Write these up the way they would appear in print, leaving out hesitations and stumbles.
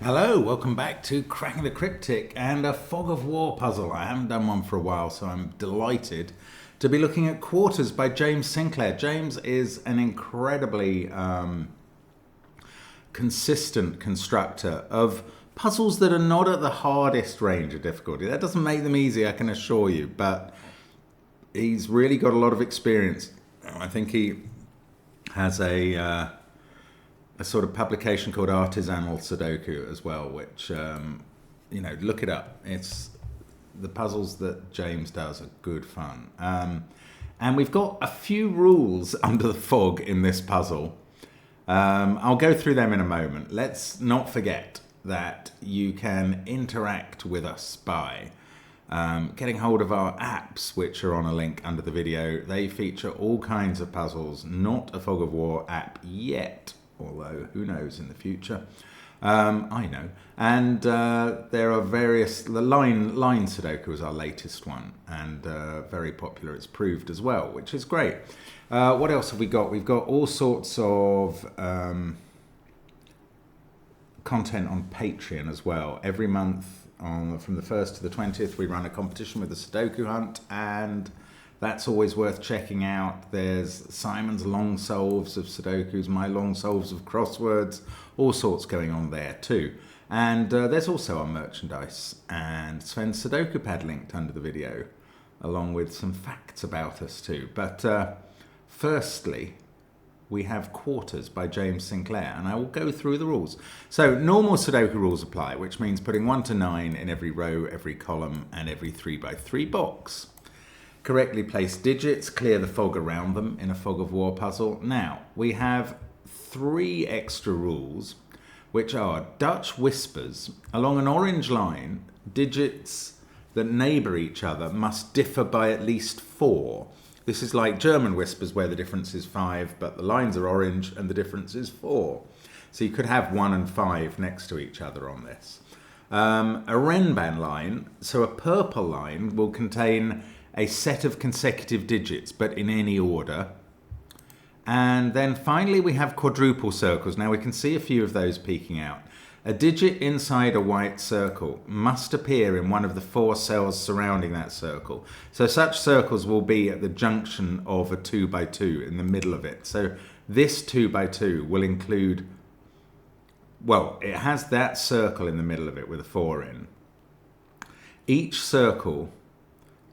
Hello, welcome back to Cracking the Cryptic and a Fog of War puzzle. I haven't done one for a while, so I'm delighted to be looking at Quarters by James Sinclair. James is an incredibly consistent constructor of puzzles that are not at the hardest range of difficulty. That doesn't make them easy, I can assure you, but he's really got a lot of experience. I think he has a sort of publication called Artisanal Sudoku as well, which, look it up. It's the puzzles that James does are good fun. And we've got a few rules under the fog in this puzzle. I'll go through them in a moment. Let's not forget that you can interact with us by getting hold of our apps, which are on a link under the video. They feature all kinds of puzzles, not a Fog of War app yet, although who knows in the future. I know. And there are various, the line Sudoku is our latest one, and very popular it's proved as well, which is great. What else have we got? We've got all sorts of content on Patreon as well. Every month from the 1st to the 20th we run a competition with the Sudoku Hunt, and that's always worth checking out. There's Simon's long solves of Sudokus, my long solves of crosswords, all sorts going on there too. And there's also our merchandise and Sven's Sudoku pad linked under the video, along with some facts about us too. But firstly, we have Quarters by James Sinclair, and I will go through the rules. So normal Sudoku rules apply, which means putting 1 to 9 in every row, every column, and every 3x3 box. Correctly placed digits clear the fog around them in a Fog of War puzzle. Now, we have 3 extra rules, which are Dutch whispers. Along an orange line, digits that neighbour each other must differ by at least 4. This is like German whispers where the difference is 5, but the lines are orange and the difference is 4. So you could have 1 and 5 next to each other on this. A Renban line, so a purple line, will contain a set of consecutive digits, but in any order. And then finally we have quadruple circles. Now we can see a few of those peeking out. A digit inside a white circle must appear in one of the 4 cells surrounding that circle. So such circles will be at the junction of a 2x2 in the middle of it. So this 2x2 will include, well, it has that circle in the middle of it with a 4 in. Each circle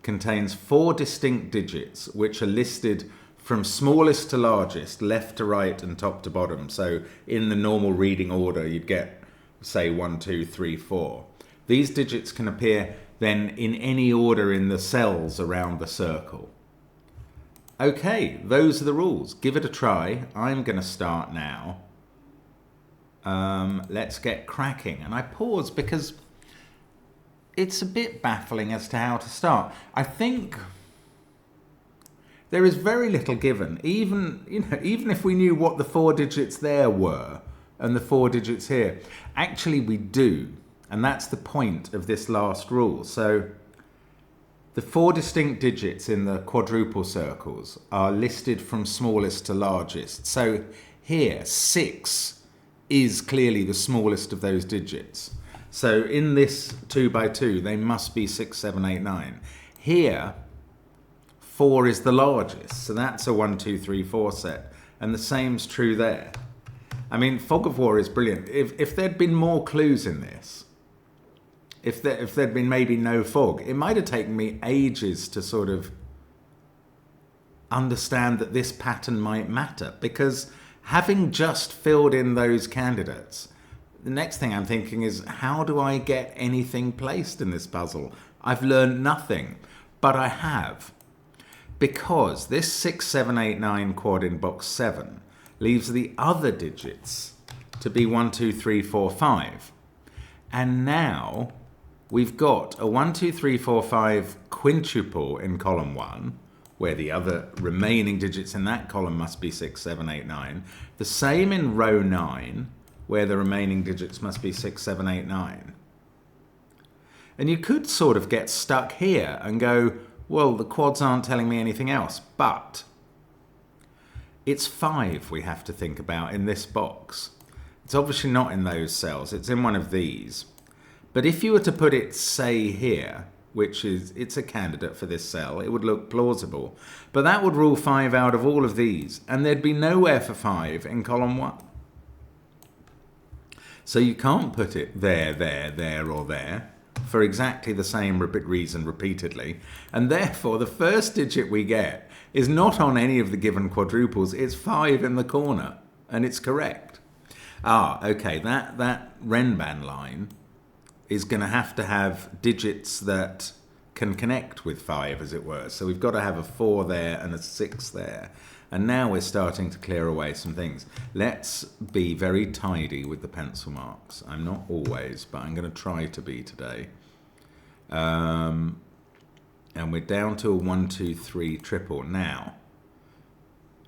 contains 4 distinct digits, which are listed from smallest to largest, left to right and top to bottom. So in the normal reading order, you'd get, say, 1, 2, 3, 4. These digits can appear then in any order in the cells around the circle. Okay, those are the rules. Give it a try. I'm going to start now. Let's get cracking. And I pause because it's a bit baffling as to how to start. I think there is very little given. Even if we knew what the 4 digits there were and the 4 digits here, actually we do, and that's the point of this last rule. So the 4 distinct digits in the quadruple circles are listed from smallest to largest. So here, 6 is clearly the smallest of those digits. So in this 2x2, they must be 6, 7, 8, 9. Here, 4 is the largest. So that's a 1, 2, 3, 4 set. And the same's true there. I mean, Fog of War is brilliant. If there'd been more clues in this, if there'd been maybe no fog, it might have taken me ages to sort of understand that this pattern might matter. Because having just filled in those candidates, the next thing I'm thinking is, how do I get anything placed in this puzzle? I've learned nothing, but I have. Because this 6, 7, 8, 9 quad in box 7 leaves the other digits to be 1, 2, 3, 4, 5. And now we've got a 1, 2, 3, 4, 5 quintuple in column 1, where the other remaining digits in that column must be 6, 7, 8, 9. The same in row 9, where the remaining digits must be 6, 7, 8, 9. And you could sort of get stuck here and go, well, the quads aren't telling me anything else, but it's 5 we have to think about in this box. It's obviously not in those cells. It's in one of these. But if you were to put it, say, here, which is, it's a candidate for this cell, it would look plausible. But that would rule 5 out of all of these, and there'd be nowhere for 5 in column 1. So you can't put it there, there, or there for exactly the same reason repeatedly. And therefore, the first digit we get is not on any of the given quadruples. It's 5 in the corner, and it's correct. Okay, that Renban line is going to have digits that can connect with 5, as it were. So we've got to have a 4 there and a 6 there. And now we're starting to clear away some things. Let's be very tidy with the pencil marks. I'm not always, but I'm going to try to be today. And we're down to a 1, 2, 3 triple. Now,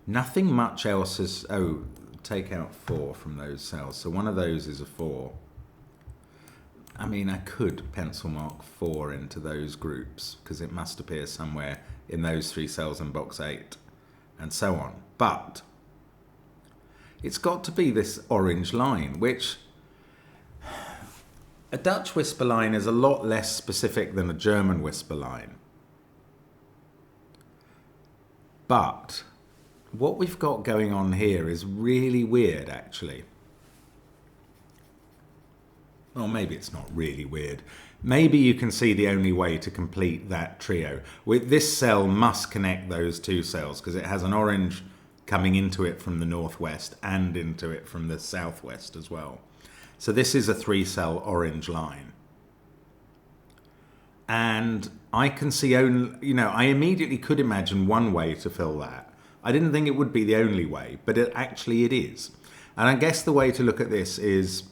nothing much else is... Oh, take out 4 from those cells. So one of those is a 4. I mean, I could pencil mark 4 into those groups because it must appear somewhere in those 3 cells in box 8 and so on. But it's got to be this orange line, which a Dutch whisper line is a lot less specific than a German whisper line. But what we've got going on here is really weird, actually. Well, maybe it's not really weird. Maybe you can see the only way to complete that trio. This cell must connect those 2 cells because it has an orange coming into it from the northwest and into it from the southwest as well. So this is a 3-cell orange line. And I can see only, I immediately could imagine one way to fill that. I didn't think it would be the only way, but actually it is. And I guess the way to look at this is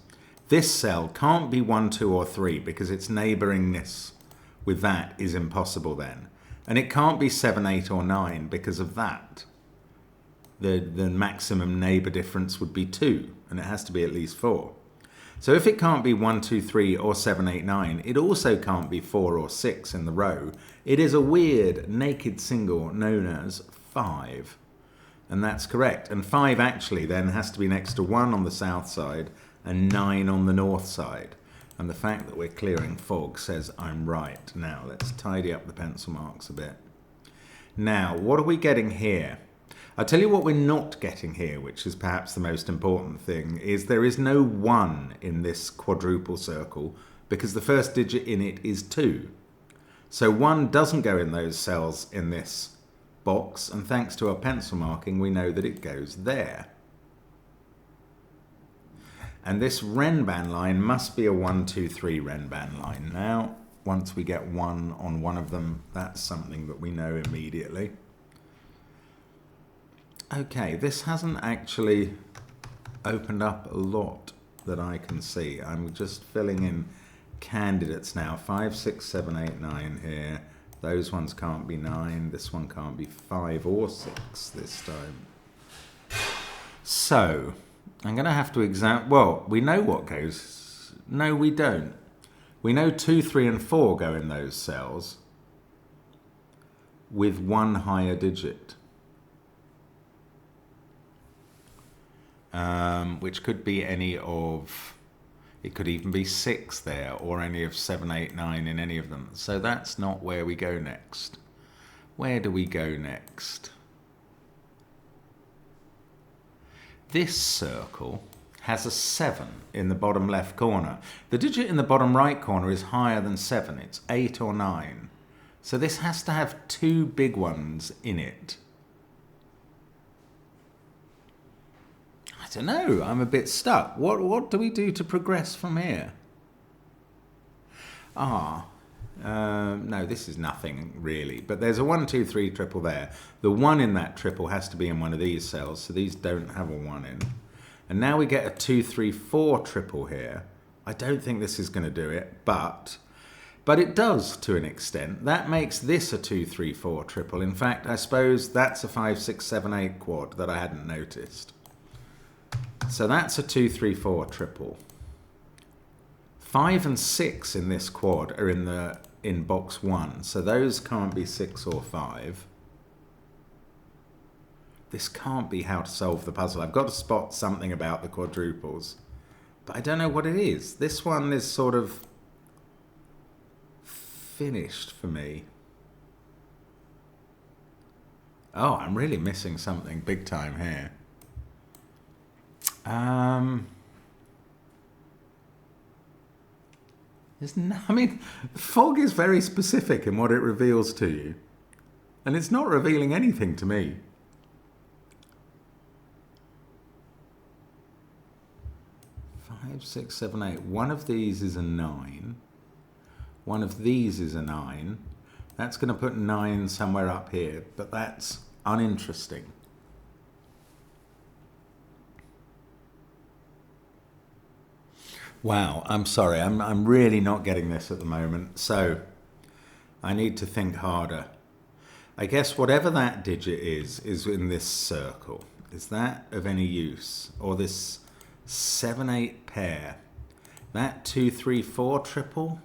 this cell can't be 1, 2, or 3 because its neighbouringness with that is impossible then. And it can't be 7, 8, or 9 because of that. The maximum neighbour difference would be 2, and it has to be at least 4. So if it can't be 1, 2, 3, or 7, 8, 9, it also can't be 4 or 6 in the row. It is a weird naked single known as 5. And that's correct. And 5 actually then has to be next to 1 on the south side and 9 on the north side. And the fact that we're clearing fog says I'm right. Now, let's tidy up the pencil marks a bit. Now, what are we getting here? I'll tell you what we're not getting here, which is perhaps the most important thing, is there is no 1 in this quadruple circle because the first digit in it is 2. So 1 doesn't go in those cells in this box, and thanks to our pencil marking, we know that it goes there. And this Renban line must be a 1, 2, 3 Renban line. Now, once we get 1 on one of them, that's something that we know immediately. Okay, this hasn't actually opened up a lot that I can see. I'm just filling in candidates now. 5, 6, 7, 8, 9 here. Those ones can't be 9. This one can't be 5 or 6 this time. So, I'm going to have to examine... Well, we know what goes. No, we don't. We know 2, 3, and 4 go in those cells with 1 higher digit. Which could be any of... It could even be 6 there, or any of 7, 8, 9 in any of them. So that's not where we go next. Where do we go next? This circle has a 7 in the bottom left corner. The digit in the bottom right corner is higher than 7. It's 8 or 9. So this has to have 2 big ones in it. I don't know. I'm a bit stuck. What do we do to progress from here? No, this is nothing really. But there's a 1, 2, 3 triple there. The 1 in that triple has to be in one of these cells, so these don't have a 1 in. And now we get a 2, 3, 4 triple here. I don't think this is going to do it, but it does to an extent. That makes this a 2, 3, 4 triple. In fact, I suppose that's a 5, 6, 7, 8 quad that I hadn't noticed. So that's a 2, 3, 4 triple. 5 and 6 in this quad are in box 1, so those can't be 6 or 5. This can't be how to solve the puzzle. I've got to spot something about the quadruples. But I don't know what it is. This one is sort of finished for me. Oh, I'm really missing something big time here. I mean, fog is very specific in what it reveals to you. And it's not revealing anything to me. Five, six, seven, eight. One of these is a 9. One of these is a 9. That's going to put 9 somewhere up here, but that's uninteresting. Wow, I'm sorry, I'm really not getting this at the moment, so I need to think harder. I guess whatever that digit is in this circle. Is that of any use? Or this 7-8 pair? That 2, 3, 4 triple?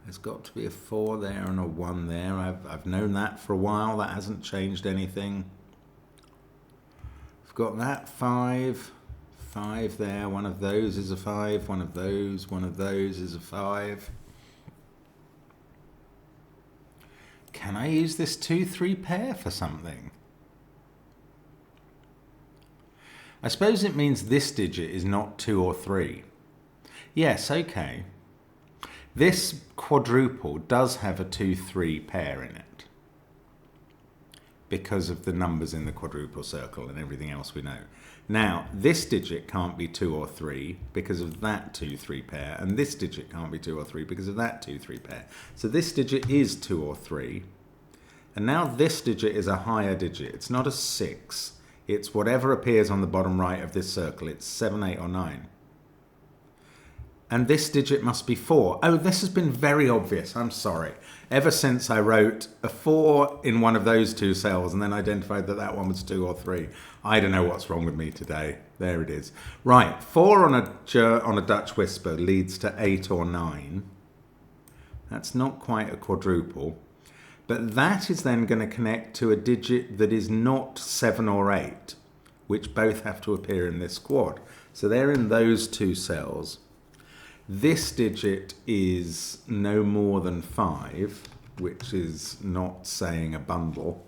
There's got to be a 4 there and a 1 there. I've known that for a while. That hasn't changed anything. We've got that 5 there. One of those is a 5. One of those is a 5. Can I use this 2, 3 pair for something? I suppose it means this digit is not 2 or 3. Yes, okay. This quadruple does have a 2, 3 pair in it because of the numbers in the quadruple circle and everything else we know. Now, this digit can't be 2 or 3 because of that 2, 3 pair, and this digit can't be 2 or 3 because of that 2, 3 pair. So this digit is 2 or 3, and now this digit is a higher digit. It's not a 6. It's whatever appears on the bottom right of this circle. It's 7, 8, or 9. And this digit must be 4. Oh, this has been very obvious. I'm sorry. Ever since I wrote a 4 in one of those two cells and then identified that that one was 2 or 3. I don't know what's wrong with me today. There it is. Right, 4 on a Dutch whisper leads to 8 or 9. That's not quite a quadruple. But that is then going to connect to a digit that is not 7 or 8, which both have to appear in this quad. So they're in those two cells. This digit is no more than 5, which is not saying a bundle.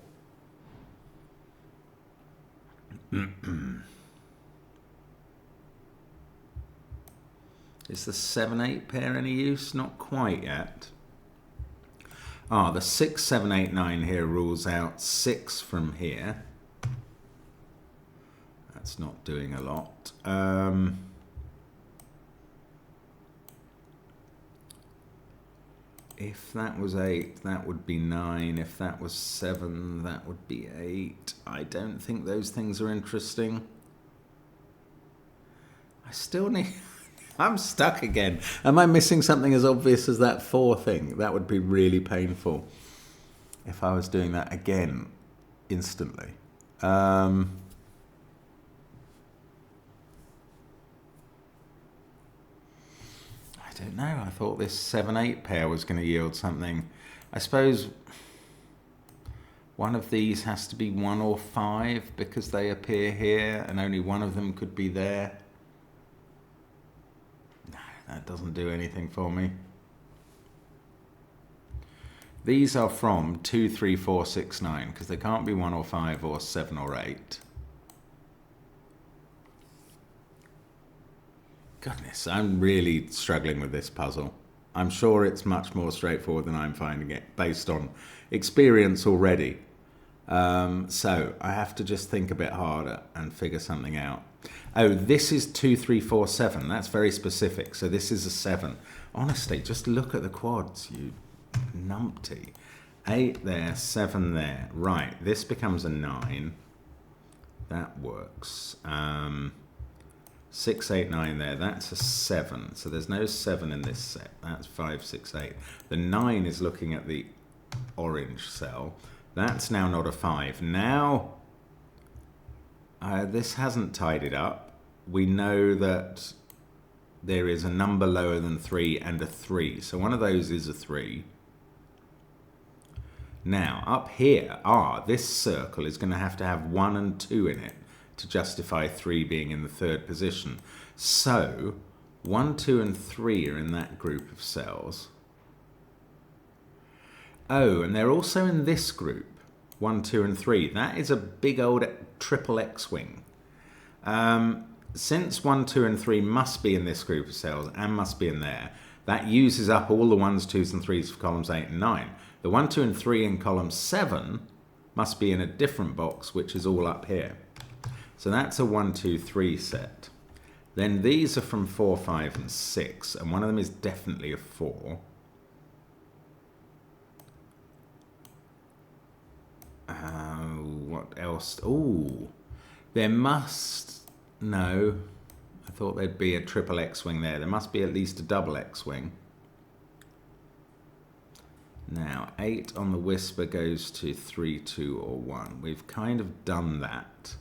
Is the 7, 8 pair any use? Not quite yet. The 6, 7, 8, 9 here rules out 6 from here. That's not doing a lot. If that was 8, that would be 9. If that was 7, that would be 8. I don't think those things are interesting. I still need... I'm stuck again. Am I missing something as obvious as that 4 thing? That would be really painful if I was doing that again instantly. I don't know. I thought this 7, 8 pair was going to yield something. I suppose one of these has to be 1 or 5 because they appear here and only one of them could be there. No, that doesn't do anything for me. These are from 2, 3, 4, 6, 9 because they can't be 1 or 5 or 7 or 8. Goodness, I'm really struggling with this puzzle. I'm sure it's much more straightforward than I'm finding it based on experience already. So I have to just think a bit harder and figure something out. Oh, this is 2, 3, 4, 7. That's very specific. So this is a 7. Honestly, just look at the quads, you numpty. 8 there, 7 there. Right, this becomes a 9. That works. 6, 8, 9 there. That's a 7. So there's no 7 in this set. That's 5, 6, 8. The 9 is looking at the orange cell. That's now not a 5. Now, this hasn't tidied up. We know that there is a number lower than 3 and a 3. So one of those is a 3. Now, up here, this circle is going to have 1 and 2 in it to justify 3 being in the third position. So, 1, 2, and 3 are in that group of cells. Oh, and they're also in this group, 1, 2, and 3. That is a big old triple X-wing. Since 1, 2, and 3 must be in this group of cells and must be in there, that uses up all the 1s, 2s, and 3s for columns 8 and 9. The 1, 2, and 3 in column 7 must be in a different box, which is all up here. So that's a 1, 2, 3 set. Then these are from 4, 5, and 6, and one of them is definitely a 4. What else? Oh, there must... No, I thought there'd be a triple X-wing there. There must be at least a double X-wing. Now, 8 on the Whisper goes to 3, 2, or 1. We've kind of done that.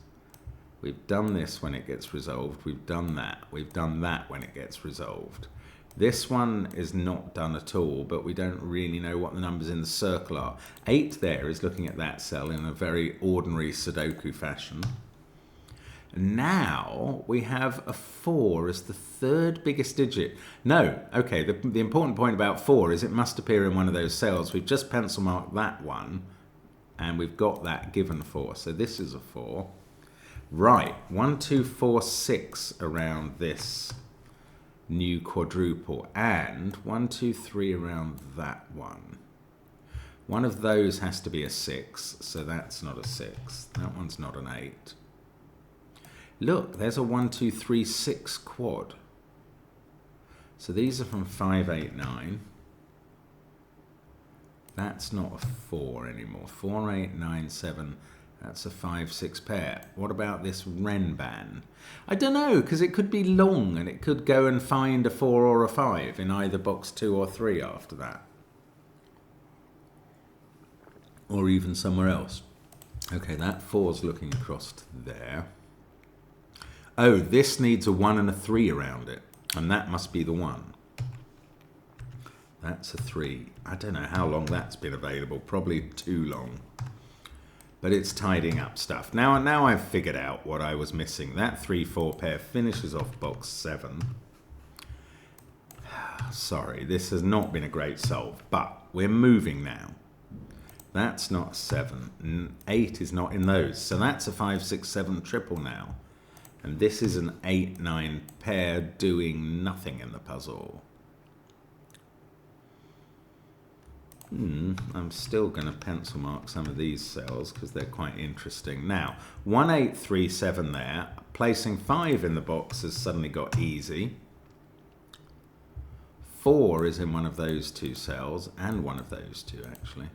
We've done this when it gets resolved. We've done that. We've done that when it gets resolved. This one is not done at all, but we don't really know what the numbers in the circle are. 8 there is looking at that cell in a very ordinary Sudoku fashion. Now we have a 4 as the third biggest digit. No, okay, the important point about 4 is it must appear in one of those cells. We've just pencil marked that one, and we've got that given 4. So this is a 4. Right, 1, 2, 4, 6 around this new quadruple, and 1, 2, 3 around that one. One of those has to be a 6, so that's not a 6. That one's not an 8. Look, there's a 1, 2, 3, 6 quad. So these are from 5, 8, 9. That's not a 4 anymore. 4, 8, 9, 7. That's a 5, 6 pair. What about this Renban? I don't know, because it could be long and it could go and find a 4 or a 5 in either box 2 or 3 after that. Or even somewhere else. Okay, that 4's looking across to there. Oh, this needs a 1 and a 3 around it. And that must be the 1. That's a 3. I don't know how long that's been available. Probably too long. But it's tidying up stuff. Now I've figured out what I was missing. That 3, 4 pair finishes off box 7. Sorry, this has not been a great solve, but we're moving now. That's not 7. 8 is not in those. So that's a 5, 6, 7 triple now. And this is an 8, 9 pair doing nothing in the puzzle. I'm still going to pencil mark some of these cells because they're quite interesting. Now, 1, 8, 3, 7 there. Placing 5 in the box has suddenly got easy. 4 is in one of those 2 cells, and one of those 2 actually.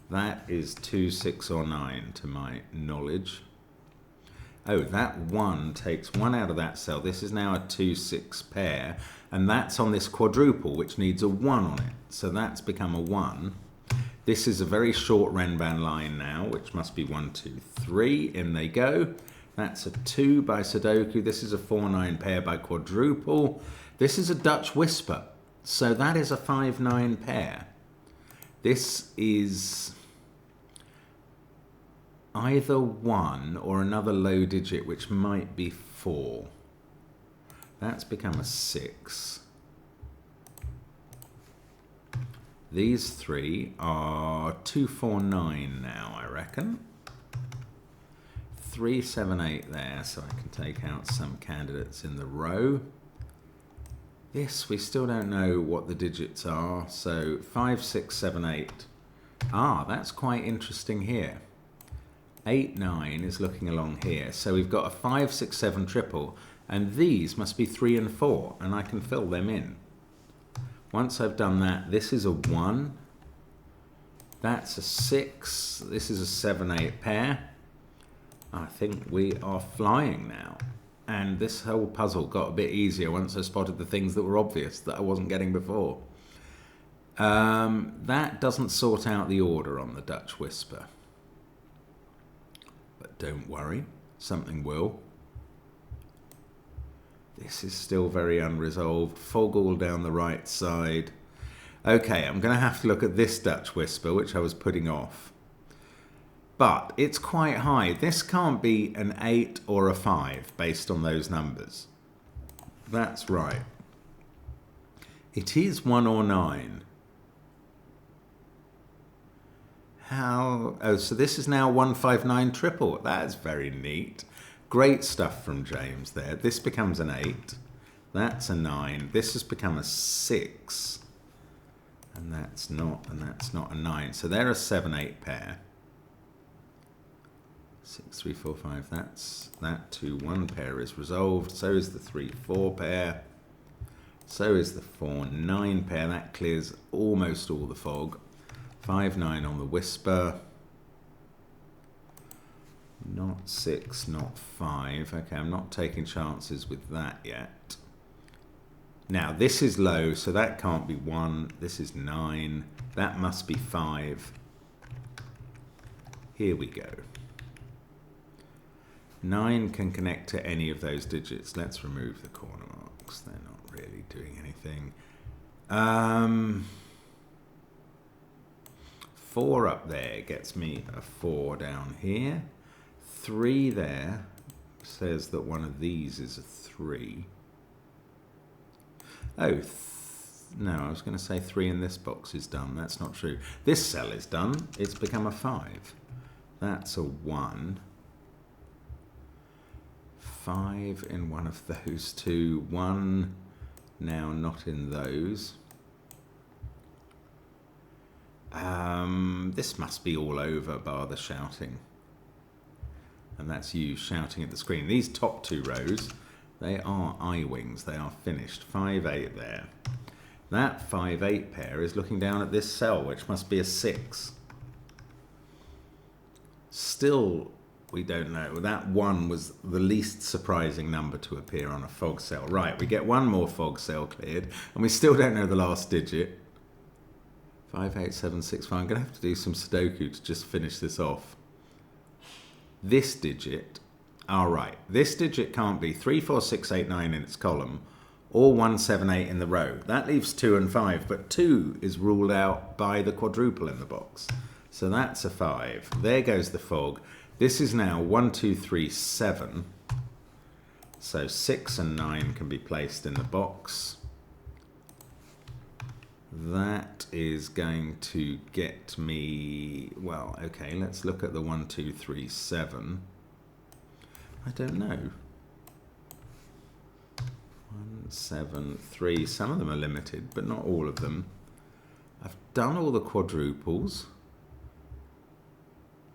That is 2, 6, or 9 to my knowledge. Oh, that 1 takes 1 out of that cell. This is now a 2, 6 pair, and that's on this quadruple, which needs a 1 on it. So that's become a 1. This is a very short Renban line now, which must be 1, 2, 3. In they go. That's a 2 by Sudoku. This is a 4, 9 pair by quadruple. This is a Dutch Whisper. So that is a 5, 9 pair. This is either 1 or another low digit, which might be 4. That's become a 6. These 3 are 2, 4, 9 now, I reckon. 3, 7, 8 there, so I can take out some candidates in the row. This, we still don't know what the digits are, so 5, 6, 7, 8. That's quite interesting here. 8, 9 is looking along here. So we've got a 5, 6, 7 triple, and these must be 3 and 4, and I can fill them in. Once I've done that, this is a 1. That's a 6. This is a 7, 8 pair. I think we are flying now. And this whole puzzle got a bit easier once I spotted the things that were obvious that I wasn't getting before. That doesn't sort out the order on the Dutch Whisper. But don't worry, something will. This is still very unresolved. Fog all down the right side. Okay, I'm going to have to look at this Dutch Whisper, which I was putting off. But it's quite high. This can't be an 8 or a 5 based on those numbers. That's right. It is 1 or 9. How? Oh, so this is now 159 triple. That's very neat. Great stuff from James there. This becomes an 8. That's a 9. This has become a 6. And that's not a 9. So they're a 7-8 pair. 6, 3, 4, 5. That's that 2, 1 pair is resolved. So is the 3, 4 pair. So is the 4, 9 pair. That clears almost all the fog. 5, 9 on the Whisper. Not 6, not 5. Okay, I'm not taking chances with that yet. Now, this is low, so that can't be 1. This is 9. That must be 5. Here we go. 9 can connect to any of those digits. Let's remove the corner marks. They're not really doing anything. 4 up there gets me a 4 down here. 3 there says that one of these is a 3. Oh, no, I was going to say 3 in this box is done. That's not true. This cell is done. It's become a 5. That's a 1. 5 in one of those two. 1 now not in those. This must be all over bar the shouting. And that's you shouting at the screen. These top 2 rows, they are I-wings. They are finished. 5, 8 there. That 5, 8 pair is looking down at this cell, which must be a 6. Still, we don't know. That 1 was the least surprising number to appear on a fog cell. Right, we get one more fog cell cleared, and we still don't know the last digit. 5, 8, 7, 6, 5. I'm going to have to do some Sudoku to just finish this off. This digit, all right, this digit can't be 3, 4, 6, 8, 9 in its column, or 1, 7, 8 in the row. That leaves 2 and 5, but 2 is ruled out by the quadruple in the box. So that's a 5. There goes the fog. This is now 1, 2, 3, 7. So 6 and 9 can be placed in the box. That is going to get me, well, okay, let's look at the 1, 2, 3, 7. I don't know. 1, 7, 3. Some of them are limited, but not all of them. I've done all the quadruples.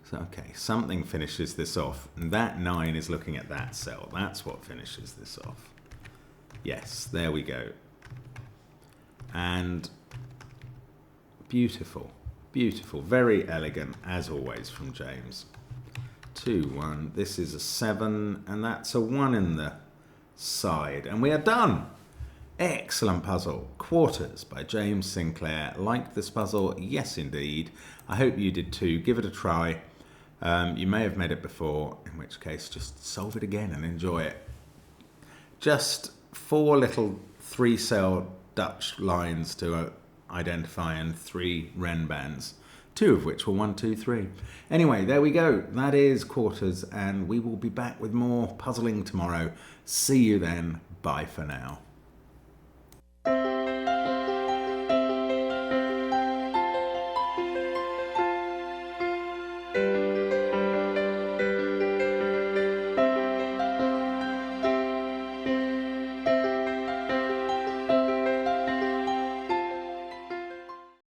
So, okay, something finishes this off. And that 9 is looking at that cell. That's what finishes this off. Yes, there we go. And beautiful, beautiful, very elegant, as always, from James. 2, 1, this is a 7, and that's a 1 in the side. And we are done. Excellent puzzle. Quarters by James Sinclair. Liked this puzzle? Yes, indeed. I hope you did too. Give it a try. You may have made it before, in which case just solve it again and enjoy it. Just 4 little 3-cell Dutch lines to identify and 3 Ren bands, 2 of which were 1, 2, 3. Anyway, there we go. That is Quarters, and we will be back with more puzzling tomorrow. See you then. Bye for now.